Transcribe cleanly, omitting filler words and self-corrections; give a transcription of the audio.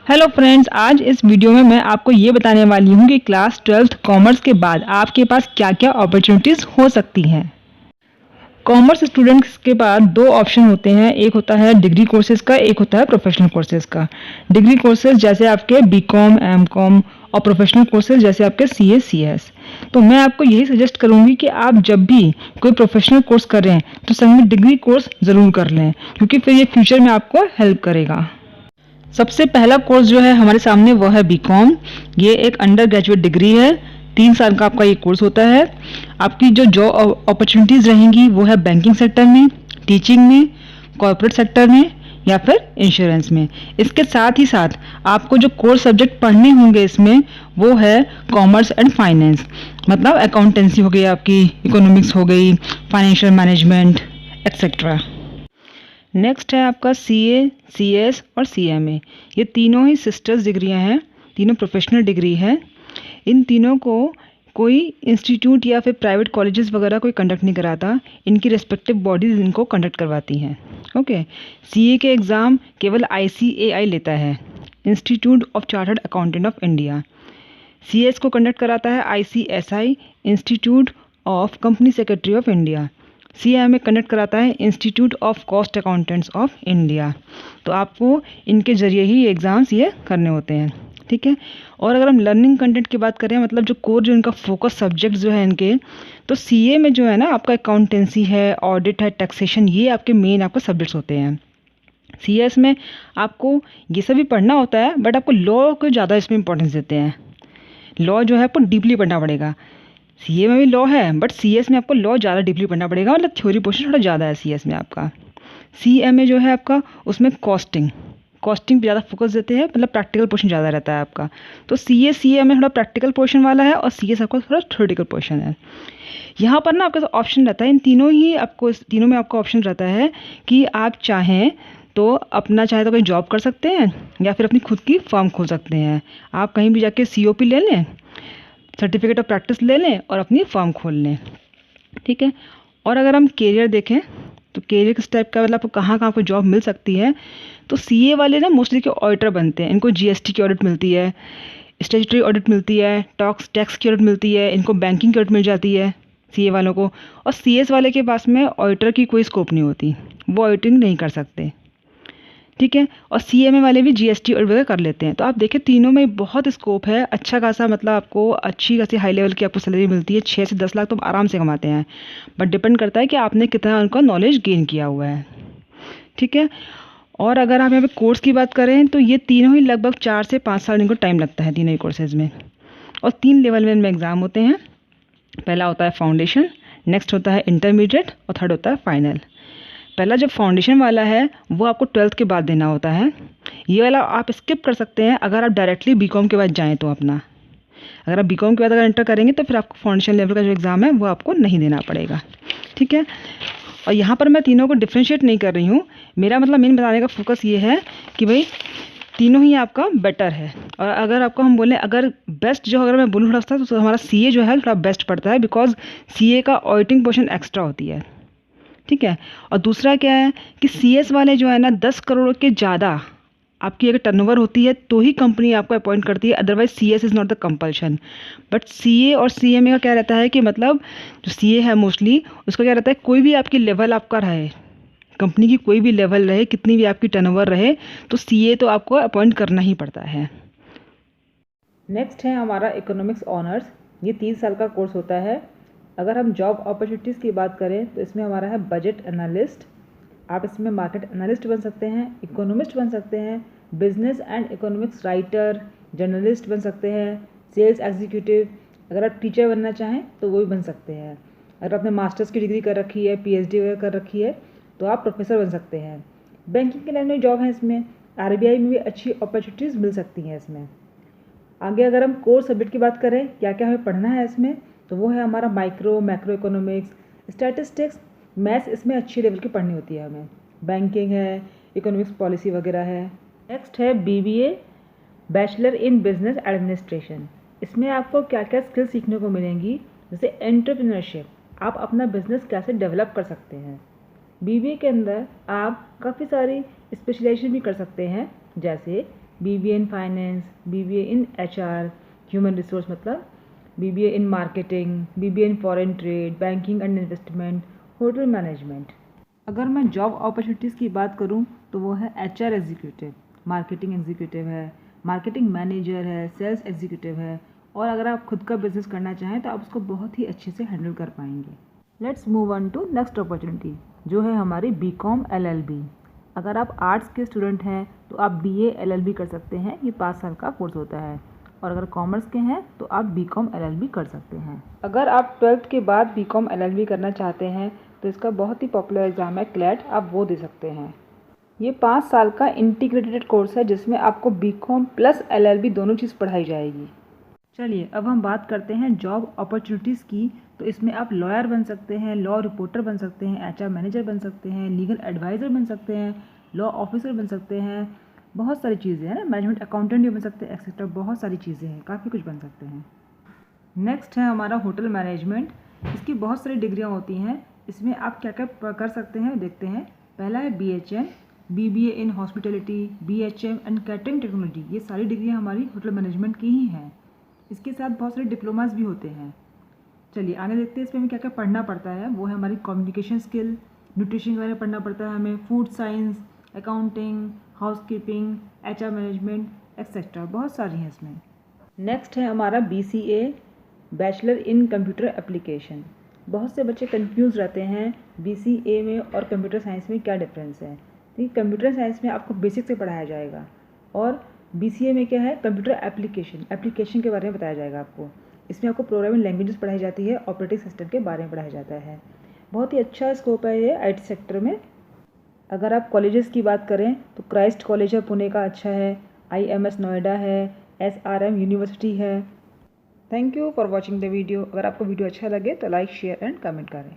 Hello friends, आज इस video में मैं आपको ये बताने वाली हूँ कि क्लास 12th कॉमर्स के बाद आपके पास क्या क्या अपॉर्चुनिटीज़ हो सकती हैं। कॉमर्स स्टूडेंट्स के पास दो ऑप्शन होते हैं, एक होता है डिग्री कोर्सेज का, एक होता है प्रोफेशनल कोर्सेज का। डिग्री कोर्सेज जैसे आपके बीकॉम, एमकॉम और प्रोफेशनल कोर्सेज जैसे आपके सीए, सीएस। तो मैं आपको यही सजेस्ट करूँगी कि आप जब भी कोई प्रोफेशनल कोर्स करें तो संग में डिग्री कोर्स ज़रूर कर लें, क्योंकि फिर ये फ्यूचर में आपको हेल्प करेगा। सबसे पहला कोर्स जो है हमारे सामने वो है बीकॉम। ये एक अंडर ग्रेजुएट डिग्री है, 3 साल का आपका ये कोर्स होता है। आपकी जो जॉब अपॉर्चुनिटीज़ रहेंगी वो है बैंकिंग सेक्टर में, टीचिंग में, कॉर्पोरेट सेक्टर में या फिर इंश्योरेंस में। इसके साथ ही साथ आपको जो कोर सब्जेक्ट पढ़ने होंगे इसमें वो है कॉमर्स एंड फाइनेंस, मतलब अकाउंटेंसी हो गई, आपकी इकोनॉमिक्स हो गई, फाइनेंशियल मैनेजमेंट एक्सेट्रा। नेक्स्ट है आपका सीए, सीएस और सीएमए। ये तीनों ही सिस्टर्स डिग्रियां हैं, तीनों प्रोफेशनल डिग्री है। इन तीनों को कोई इंस्टीट्यूट या फिर प्राइवेट कॉलेजेस वगैरह कोई कंडक्ट नहीं कराता, इनकी रिस्पेक्टिव बॉडीज इनको कंडक्ट करवाती हैं। ओके। सीए के एग्ज़ाम केवल आईसीएआई लेता है, institute of chartered accountant of India. CS को कंडक्ट कराता है ICSI, institute of company secretary of India. CMA conduct कराता है institute of cost accountants of India. तो आपको इनके ज़रिए ही ये एग्ज़ाम्स ये करने होते हैं, ठीक है। और अगर हम लर्निंग कंटेंट की बात करें, मतलब जो कोर जो इनका फोकस सब्जेक्ट जो है इनके, तो सीए में जो है ना आपका अकाउंटेंसी है, ऑडिट है, टैक्सेशन, ये आपके मेन आपके सब्जेक्ट्स होते हैं। सीएस में आपको ये सभी पढ़ना होता है, बट आपको लॉ को ज़्यादा इसमें इंपॉर्टेंस देते हैं। लॉ जो है आपको डीपली पढ़ना पड़ेगा। सीए में भी लॉ है, बट सीएस में आपको लॉ ज़्यादा डीपली पढ़ना पड़ेगा, मतलब थ्योरी पोर्शन थोड़ा ज़्यादा है सीएस में आपका। सीएमए जो है आपका, उसमें कॉस्टिंग कॉस्टिंग पे ज़्यादा फोकस देते हैं, मतलब प्रैक्टिकल पोर्शन ज़्यादा रहता है आपका। तो सीए में थोड़ा प्रैक्टिकल पोर्शन वाला है और सीएस आपका थोड़ा थ्योरेटिकल पोर्शन है। यहाँ पर ना आपका ऑप्शन रहता है, इन तीनों ही आपको, इस तीनों में आपका ऑप्शन रहता है कि आप चाहें तो अपना चाहे तो कहीं जॉब कर सकते हैं या फिर अपनी खुद की फर्म खोल सकते हैं। आप कहीं भी जाके सीओपी ले लें, सर्टिफिकेट ऑफ प्रैक्टिस ले लें और अपनी फर्म खोल लें, ठीक है। और अगर हम कैरियर देखें तो कैरियर किस टाइप का, मतलब आपको कहाँ कहाँ आपको जॉब मिल सकती है, तो सीए वाले ना मोस्टली के ऑडिटर बनते हैं। इनको जीएसटी की ऑडिट मिलती है, स्टेचुटरी ऑडिट मिलती है, टैक्स की ऑडिट मिलती है, इनको बैंकिंग की ऑडिट मिल जाती है सीए वालों को। और सीएस वाले के पास में ऑडिटर की कोई स्कोप नहीं होती, वो ऑडिटिंग नहीं कर सकते, ठीक है। और सीएमए वाले भी जीएसटी और वगैरह कर लेते हैं। तो आप देखें तीनों में बहुत स्कोप है, अच्छा खासा, मतलब आपको अच्छी खासी हाई लेवल की आपको सैलरी मिलती है, 6 से 10 लाख तो आराम से कमाते हैं। बट डिपेंड करता है कि आपने कितना उनका नॉलेज गेन किया हुआ है, ठीक है। और अगर आप यहाँ पे कोर्स की बात करें तो ये तीनों ही लगभग 4 से 5 साल इनको टाइम लगता है, तीनों ही कोर्सेज में। और 3 लेवल में इनमें एग्ज़ाम होते हैं। पहला होता है फाउंडेशन, नेक्स्ट होता है इंटरमीडिएट और थर्ड होता है फाइनल। पहला जो फाउंडेशन वाला है वो आपको 12th के बाद देना होता है। ये वाला आप स्किप कर सकते हैं अगर आप डायरेक्टली बीकॉम के बाद जाएँ तो अपना। अगर आप बीकॉम के बाद अगर एंटर करेंगे तो फिर आपको फाउंडेशन लेवल का जो एग्ज़ाम है वो आपको नहीं देना पड़ेगा, ठीक है। और यहाँ पर मैं तीनों को डिफ्रेंशिएट नहीं कर रही हूँ, मेरा मतलब मेन बताने का फोकस ये है कि भाई तीनों ही आपका बेटर है। और अगर आपको हम बोलें अगर बेस्ट जो, अगर मैं बोलूँ थोड़ा सा, तो हमारा सीए जो है थोड़ा बेस्ट पड़ता है, बिकॉज सीए का ऑडिटिंग पोर्शन एक्स्ट्रा होती है, ठीक है। और दूसरा क्या है कि सीएस वाले जो है ना 10 करोड़ के ज़्यादा आपकी अगर टर्नओवर होती है तो ही कंपनी आपको अपॉइंट करती है, otherwise CS is not the compulsion. But CA और सीएमए का क्या रहता है कि मतलब जो सीए है मोस्टली उसका क्या रहता है, कोई भी आपकी लेवल आपका रहे, कंपनी की कोई भी लेवल रहे, कितनी भी आपकी टर्नओवर रहे, तो सीए तो आपको अपॉइंट करना ही पड़ता है। नेक्स्ट है हमारा इकोनॉमिक्स ऑनर्स। ये 3 साल का कोर्स होता है। अगर हम जॉब अपॉर्चुनिटीज़ की बात करें तो इसमें हमारा है बजट एनालिस्ट, आप इसमें मार्केट एनालिस्ट बन सकते हैं, इकोनॉमिस्ट बन सकते हैं, business and economics writer, journalist बन सकते हैं, सेल्स एग्जीक्यूटिव। अगर आप टीचर बनना चाहें तो वो भी बन सकते हैं। अगर आपने मास्टर्स की डिग्री कर रखी है, पीएचडी वगैरह कर रखी है तो आप प्रोफेसर बन सकते हैं। बैंकिंग के लाइन में जॉब है, इसमें आरबीआई में भी अच्छी अपॉर्चुनिटीज़ मिल सकती हैं इसमें। आगे अगर हम कोर सब्जेक्ट की बात करें, क्या क्या हमें पढ़ना है इसमें, तो वो है हमारा मैक्रो इकोनॉमिक्स, स्टैटिस्टिक्स, मैथ्स इसमें अच्छी लेवल की पढ़नी होती है हमें, बैंकिंग है, इकोनॉमिक्स पॉलिसी वगैरह है। नेक्स्ट है BBA, bachelor in business administration. इसमें आपको क्या क्या स्किल सीखने को मिलेंगी, जैसे एंटरप्रेन्योरशिप, आप अपना बिजनेस कैसे डेवलप कर सकते हैं। बीबीए के अंदर आप काफ़ी सारी स्पेशलाइजेशन भी कर सकते हैं, जैसे BBA in finance, BBA in HR, human resource मतलब BBA in marketing, BBA in foreign trade, banking and investment, hotel management. अगर मैं जॉब अपॉर्चुनिटीज़ की बात करूं तो वो है HR एग्जीक्यूटिव, मार्केटिंग एग्जीक्यूटिव है, मार्केटिंग मैनेजर है, सेल्स एग्जीक्यूटिव है, और अगर आप खुद का बिजनेस करना चाहें तो आप उसको बहुत ही अच्छे से हैंडल कर पाएंगे। Let's move on to next opportunity जो है हमारी BCom LLB। अगर आप आर्ट्स के स्टूडेंट हैं तो आप BA LLB कर सकते हैं, ये 5 साल का कोर्स होता है। और अगर कॉमर्स के हैं तो आप BCom LLB कर सकते हैं। अगर आप 12th के बाद BCom LLB करना चाहते हैं तो इसका बहुत ही पॉपुलर एग्ज़ाम है क्लैट, आप वो दे सकते हैं। ये 5 साल का इंटीग्रेटेड कोर्स है जिसमें आपको BCom प्लस LLB दोनों चीज़ पढ़ाई जाएगी। चलिए अब हम बात करते हैं जॉब अपॉर्चुनिटीज़ की। तो इसमें आप लॉयर बन सकते हैं, लॉ रिपोर्टर बन सकते हैं, HR मैनेजर बन सकते हैं, लीगल एडवाइज़र बन सकते हैं, लॉ ऑफिसर बन सकते हैं, बहुत सारी चीज़ें हैं ना, मैनेजमेंट अकाउंटेंट भी बन सकते हैं, एक्सेट्रा बहुत सारी चीज़ें हैं, काफ़ी कुछ बन सकते हैं। नेक्स्ट है हमारा होटल मैनेजमेंट। इसकी बहुत सारी डिग्रियाँ होती हैं, इसमें आप क्या क्या कर सकते हैं देखते हैं। पहला है BHM, BBA in hospitality, BHM and catering technology, ये सारी डिग्रियाँ हमारी होटल मैनेजमेंट की ही हैं। इसके साथ बहुत सारे डिप्लोमास भी होते हैं। चलिए आगे देखते हैं इसमें हमें क्या क्या पढ़ना पड़ता है। वो है हमारी कम्युनिकेशन स्किल, न्यूट्रिशन के बारे में पढ़ना पड़ता है हमें, food science, accounting, housekeeping, HR management etcetera, बहुत सारी हैं इसमें। नेक्स्ट है हमारा BCA, bachelor in computer application. बहुत से बच्चे कंफ्यूज रहते हैं BCA में और कंप्यूटर साइंस में क्या डिफरेंस है। तो कंप्यूटर साइंस में आपको बेसिक से पढ़ाया जाएगा और BCA में क्या है, कंप्यूटर एप्लीकेशन के बारे में बताया जाएगा आपको। इसमें आपको प्रोग्रामिंग लैंग्वेजेस पढ़ाई जाती है, ऑपरेटिंग सिस्टम के बारे में पढ़ाया जाता है। बहुत ही अच्छा स्कोप है ये IT सेक्टर में। अगर आप कॉलेजेस की बात करें तो क्राइस्ट कॉलेज है पुणे का अच्छा है, IMS नोएडा है, SRM यूनिवर्सिटी है। Thank you for watching the video. अगर आपको वीडियो अच्छा लगे तो लाइक, शेयर एंड कमेंट करें।